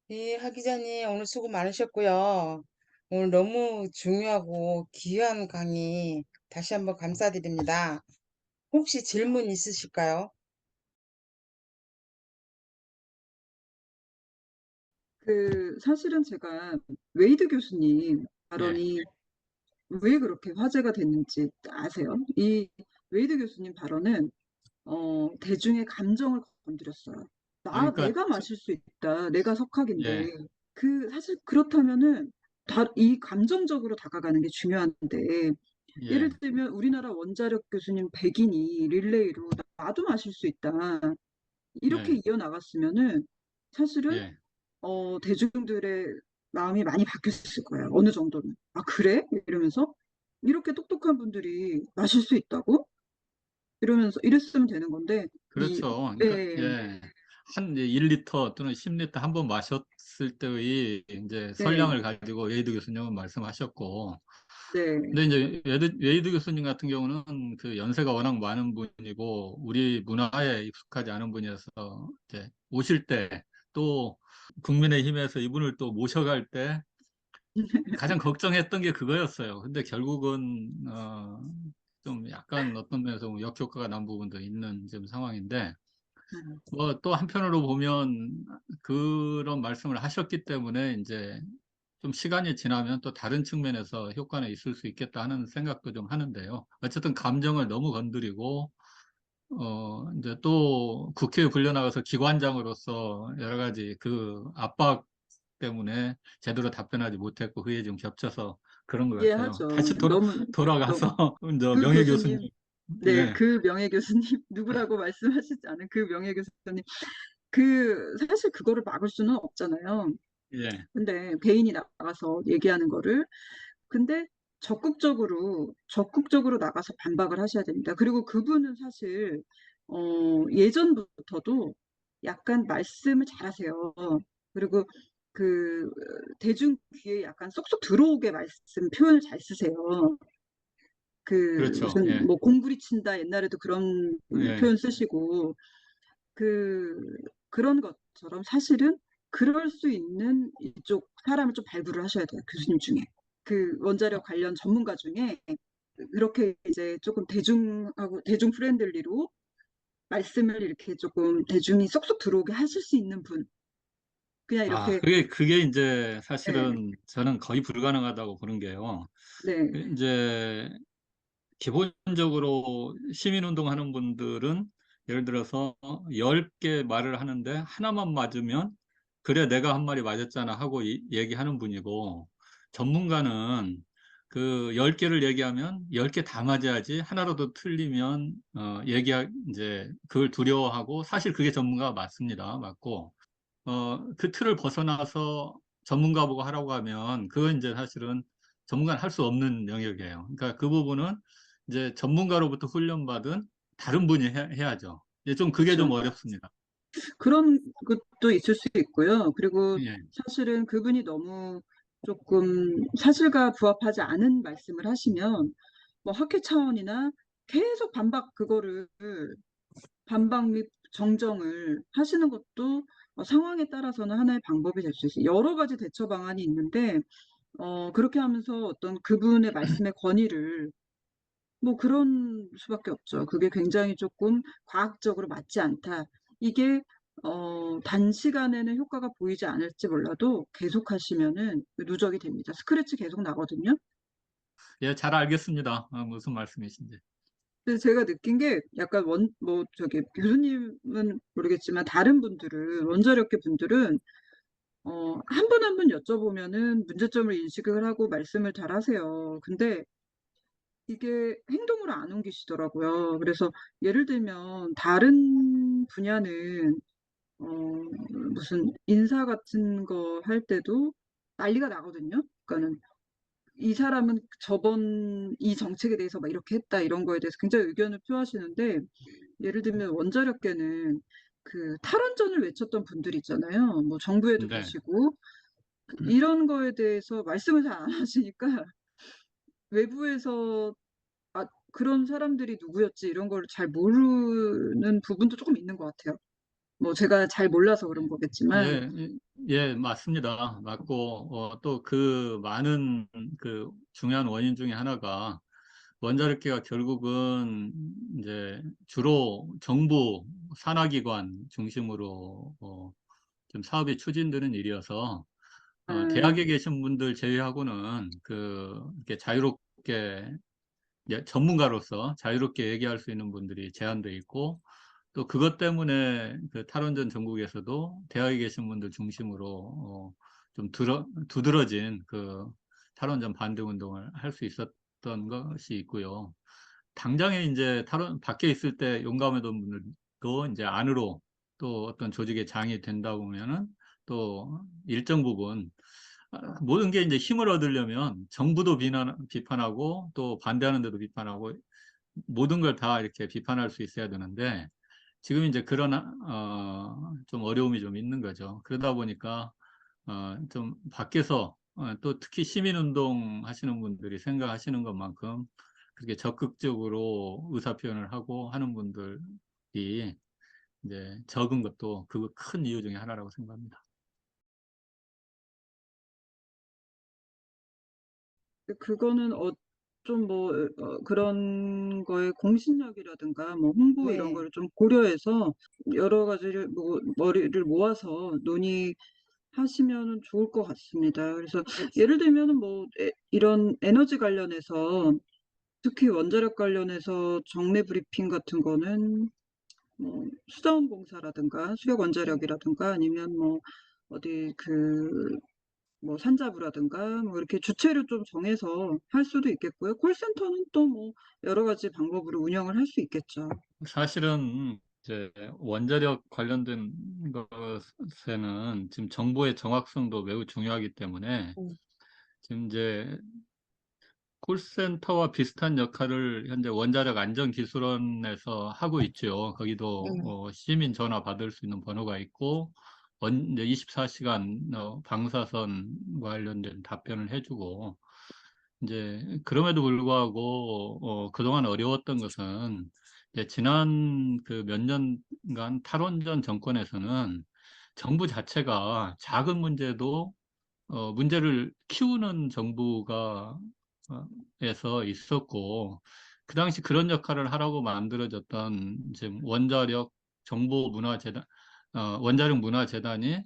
네, 하 기자님, 오늘 수고 많으셨고요. 오늘 너무 중요하고 귀한 강의 다시 한번 감사드립니다. 혹시 질문 있으실까요? 사실은 제가 웨이드 교수님 예, 발언이 왜 그렇게 화제가 됐는지 아세요? 이 웨이드 교수님 발언은 대중의 감정을 건드렸어요. 그러니까, 내가 마실 수 있다. 내가 석학인데. 예, 사실 그렇다면은 이 감정적으로 다가가는 게 중요한데, 예를 예, 들면 우리나라 원자력 교수님 100인이 릴레이로 나도 마실 수 있다. 예, 이렇게 이어나갔으면은 사실은 예. 대중들의 마음이 많이 바뀌었을 거예요. 어느 정도는. 아, 그래? 이러면서 이렇게 똑똑한 분들이 마실 수 있다고? 이러면서 이랬으면 되는 건데 그렇죠. 그러니까, 예, 예. 한 1리터 또는 10리터 한 번 마셨을 때의 이제 네, 선량을 가지고 웨이드 교수님은 말씀하셨고, 네, 근데 이제 웨이드 교수님 같은 경우는 그 연세가 워낙 많은 분이고, 우리 문화에 익숙하지 않은 분이어서, 이제 오실 때, 또 국민의힘에서 이분을 또 모셔갈 때 가장 걱정했던 게 그거였어요. 근데 결국은, 좀 약간 어떤 면에서 역효과가 난 부분도 있는 지금 상황인데, 음, 뭐 또 한편으로 보면 그런 말씀을 하셨기 때문에 이제 좀 시간이 지나면 또 다른 측면에서 효과는 있을 수 있겠다 하는 생각도 좀 하는데요. 어쨌든 감정을 너무 건드리고, 이제 또 국회에 불려나가서 기관장으로서 여러 가지 그 압박 때문에 제대로 답변하지 못했고, 그게 좀 겹쳐서 그런 것 같아요. 이해하죠. 다시 너무 돌아가서, 저 그 명예 교수님. 교수님, 네, 예, 그 명예 교수님 누구라고 말씀하시지 않은 그 명예 교수님, 사실 그거를 막을 수는 없잖아요. 예, 근데 개인이 나가서 얘기하는 거를 근데 적극적으로 나가서 반박을 하셔야 됩니다. 그리고 그분은 사실, 예전부터도 약간 말씀을 잘하세요. 그리고 그, 대중 귀에 약간 쏙쏙 들어오게 표현을 잘 쓰세요. 그렇죠. 무슨, 예, 뭐, 공구리 친다, 옛날에도 그런 예. 표현 쓰시고, 그, 그런 것처럼 사실은 그럴 수 있는 이쪽 사람을 좀 발굴을 하셔야 돼요. 교수님 중에. 원자력 관련 전문가 중에 그렇게 이제 조금 대중 프렌들리로 말씀을 이렇게 조금 대중이 쏙쏙 들어오게 하실 수 있는 분. 그냥 아, 이렇게, 그게 이제 네, 사실은 저는 거의 불가능하다고 보는 게요. 네, 이제 기본적으로 시민운동 하는 분들은 예를 들어서 10개 말을 하는데 하나만 맞으면 그래 내가 한 말이 맞았잖아 하고 얘기하는 분이고 전문가는 그 10개를 얘기하면 10개 다 맞아야지 하나라도 틀리면 이제 그걸 두려워하고 사실 그게 전문가가 맞습니다. 맞고 그 틀을 벗어나서 전문가 보고 하라고 하면 그건 이제 사실은 전문가는 할 수 없는 영역이에요. 그러니까 그 부분은 이제 전문가로부터 훈련받은 다른 분이 해야죠. 이제 좀 그게 좀 그렇죠. 어렵습니다. 그런 것도 있을 수 있고요. 그리고 예, 사실은 그분이 너무 조금 사실과 부합하지 않은 말씀을 하시면 뭐 학회 차원이나 계속 반박 및 정정을 하시는 것도 상황에 따라서는 하나의 방법이 될 수 있어요. 여러 가지 대처 방안이 있는데, 그렇게 하면서 어떤 그분의 말씀의 권위를, 뭐 그런 수밖에 없죠. 그게 굉장히 조금 과학적으로 맞지 않다. 이게, 단시간에는 효과가 보이지 않을지 몰라도 계속 하시면은 누적이 됩니다. 스크래치 계속 나거든요. 예, 잘 알겠습니다. 무슨 말씀이신지. 그래서 제가 느낀 게 약간 교수님은 모르겠지만 다른 분들은, 원자력계 분들은 한 분 한 분 여쭤보면은 문제점을 인식을 하고 말씀을 잘 하세요. 근데 이게 행동으로 안 옮기시더라고요. 그래서 예를 들면 다른 분야는 어, 무슨 인사 같은 거 할 때도 난리가 나거든요. 그러니까는 이 사람은 저번 이 정책에 대해서 막 이렇게 했다 이런 거에 대해서 굉장히 의견을 표하시는데 예를 들면 원자력계는 탈원전을 외쳤던 분들이 있잖아요. 뭐 정부에도 네. 계시고 이런 거에 대해서 말씀을 잘 안 하시니까 외부에서 그런 사람들이 누구였지 이런 걸 잘 모르는 부분도 조금 있는 것 같아요. 뭐 제가 잘 몰라서 그런 거겠지만, 예, 예, 맞습니다. 맞고, 또 그 많은 그 중요한 원인 중에 하나가 원자력계가 결국은 이제 주로 정부 산하기관 중심으로 좀 사업이 추진되는 일이어서 아, 대학에 계신 분들 제외하고는 이렇게 자유롭게 전문가로서 자유롭게 얘기할 수 있는 분들이 제한돼 있고 또 그것 때문에 그 탈원전 전국에서도 대학에 계신 분들 중심으로 좀 두드러진 그 탈원전 반대 운동을 할 수 있었던 것이 있고요. 당장에 이제 탈원 밖에 있을 때 용감했던 분들도 이제 안으로 또 어떤 조직의 장이 된다 보면은 또 일정 부분 모든 게 이제 힘을 얻으려면 정부도 비판하고 또 반대하는 데도 비판하고 모든 걸 다 이렇게 비판할 수 있어야 되는데 지금 이제 그런 좀 어려움이 좀 있는 거죠. 그러다 보니까 좀 밖에서 또 특히 시민운동 하시는 분들이 생각하시는 것만큼 그렇게 적극적으로 의사 표현을 하고 하는 분들이 이제 적은 것도 그 큰 이유 중에 하나라고 생각합니다. 그거는 좀 뭐, 그런 거에 공신력이라든가 뭐 홍보 이런 네. 거를 좀 고려해서 여러 가지를 뭐 머리를 모아서 논의하시면은 좋을 것 같습니다. 그래서 예를 들면은 뭐 이런 에너지 관련해서 특히 원자력 관련해서 정례 브리핑 같은 거는 뭐 수자원공사라든가 네. 수력원자력이라든가 아니면 뭐 어디 그 뭐 산자부라든가 뭐 이렇게 주체를 좀 정해서 할 수도 있겠고요. 콜센터는 또 뭐 여러 가지 방법으로 운영을 할 수 있겠죠. 사실은 이제 원자력 관련된 것에는 지금 정보의 정확성도 매우 중요하기 때문에 음, 지금 이제 콜센터와 비슷한 역할을 현재 원자력 안전기술원에서 하고 있죠. 거기도 음, 시민 전화 받을 수 있는 번호가 있고 이제 24시간 방사선 관련된 답변을 해주고 이제 그럼에도 불구하고 그동안 어려웠던 것은 이제 지난 그 몇 년간 탈원전 정권에서는 정부 자체가 작은 문제도 문제를 키우는 정부가 에서 있었고 그 당시 그런 역할을 하라고 만들어졌던 지금 원자력 정보문화재단 원자력 문화재단이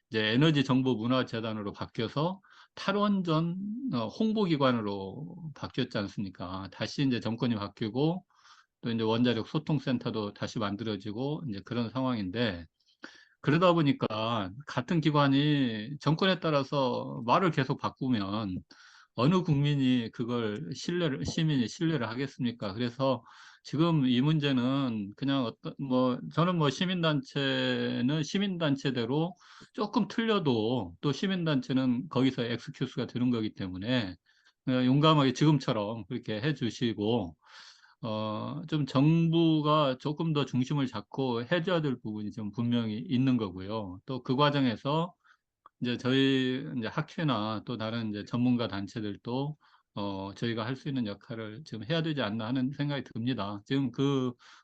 이제 에너지 정보 문화재단으로 바뀌어서 탈원전 홍보기관으로 바뀌었지 않습니까? 다시 이제 정권이 바뀌고 또 이제 원자력 소통센터도 다시 만들어지고 이제 그런 상황인데 그러다 보니까 같은 기관이 정권에 따라서 말을 계속 바꾸면 어느 국민이 시민이 신뢰를 하겠습니까? 그래서 지금 이 문제는 그냥 저는 뭐 시민단체는 시민단체대로 조금 틀려도 또 시민단체는 거기서 엑스큐스가 되는 거기 때문에 용감하게 지금처럼 그렇게 해 주시고 좀 정부가 조금 더 중심을 잡고 해줘야 될 부분이 좀 분명히 있는 거고요. 또 그 과정에서 이제 저희 이제 학회나 또 다른 이제 전문가 단체들도 저희가 할 수 있는 역할을 지금 해야 되지 않나 하는 생각이 듭니다. 지금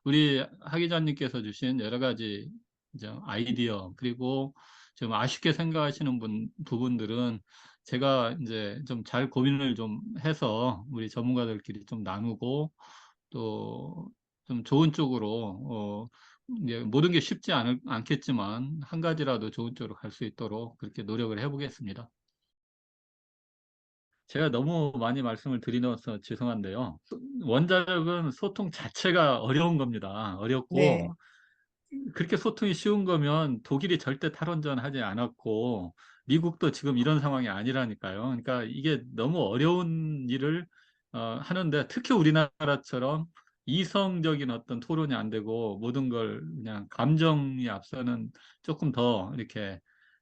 우리 하 기자님께서 주신 여러 가지 이제 아이디어 그리고 좀 아쉽게 생각하시는 부분들은 제가 이제 좀 잘 고민을 좀 해서 우리 전문가들끼리 좀 나누고 또 좀 좋은 쪽으로 이제 모든 게 쉽지 않겠지만 한 가지라도 좋은 쪽으로 갈 수 있도록 그렇게 노력을 해보겠습니다. 제가 너무 많이 말씀을 드리면서 죄송한데요. 원자력은 소통 자체가 어려운 겁니다. 네. 어렵고 그렇게 소통이 쉬운 거면 독일이 절대 탈원전 하지 않았고 미국도 지금 이런 상황이 아니라니까요. 그러니까 이게 너무 어려운 일을 하는데 특히 우리나라처럼 이성적인 어떤 토론이 안 되고 모든 걸 그냥 감정이 앞서는 조금 더 이렇게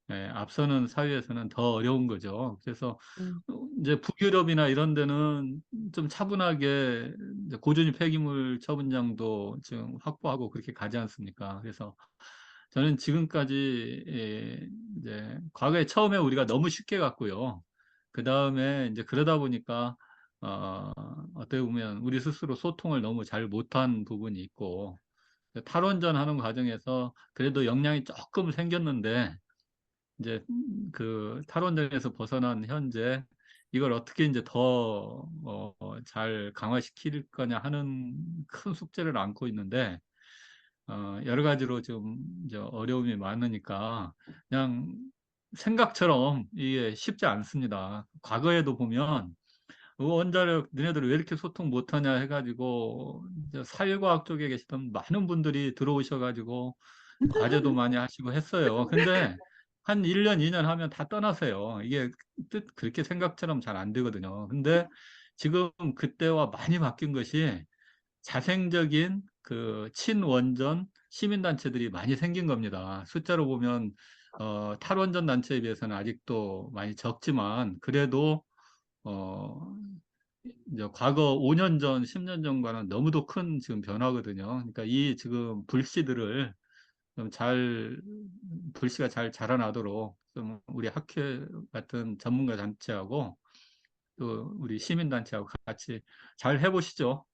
앞서는 사회에서는 더 어려운 거죠. 그래서 음, 이제 북유럽이나 이런 데는 좀 차분하게 이제 고준위 폐기물 처분장도 지금 확보하고 그렇게 가지 않습니까? 그래서 저는 지금까지 이제 과거에 처음에 우리가 너무 쉽게 갔고요. 그 다음에 이제 그러다 보니까 어떻게 보면 우리 스스로 소통을 너무 잘 못한 부분이 있고 탈원전 하는 과정에서 그래도 역량이 조금 생겼는데 이제 그 탈원전에서 벗어난 현재 이걸 어떻게 이제 더 잘 강화시킬 거냐 하는 큰 숙제를 안고 있는데 여러 가지로 좀 이제 어려움이 많으니까 그냥 생각처럼 이게 쉽지 않습니다. 과거에도 보면 원자력 너네들 왜 이렇게 소통 못하냐 해가지고 이제 사회과학 쪽에 계시던 많은 분들이 들어오셔가지고 과제도 많이 하시고 했어요. 근데 한 1년, 2년 하면 다 떠나세요. 이게 뜻 그렇게 생각처럼 잘 안 되거든요. 근데 지금 그때와 많이 바뀐 것이 자생적인 그 친원전 시민단체들이 많이 생긴 겁니다. 숫자로 보면 탈원전 단체에 비해서는 아직도 많이 적지만 그래도 어, 이제 과거 5년 전, 10년 전과는 너무도 큰 지금 변화거든요. 그러니까 이 지금 불씨들을 좀 잘, 불씨가 잘 자라나도록 좀 우리 학회 같은 전문가 단체하고 또 우리 시민단체하고 같이 잘 해보시죠.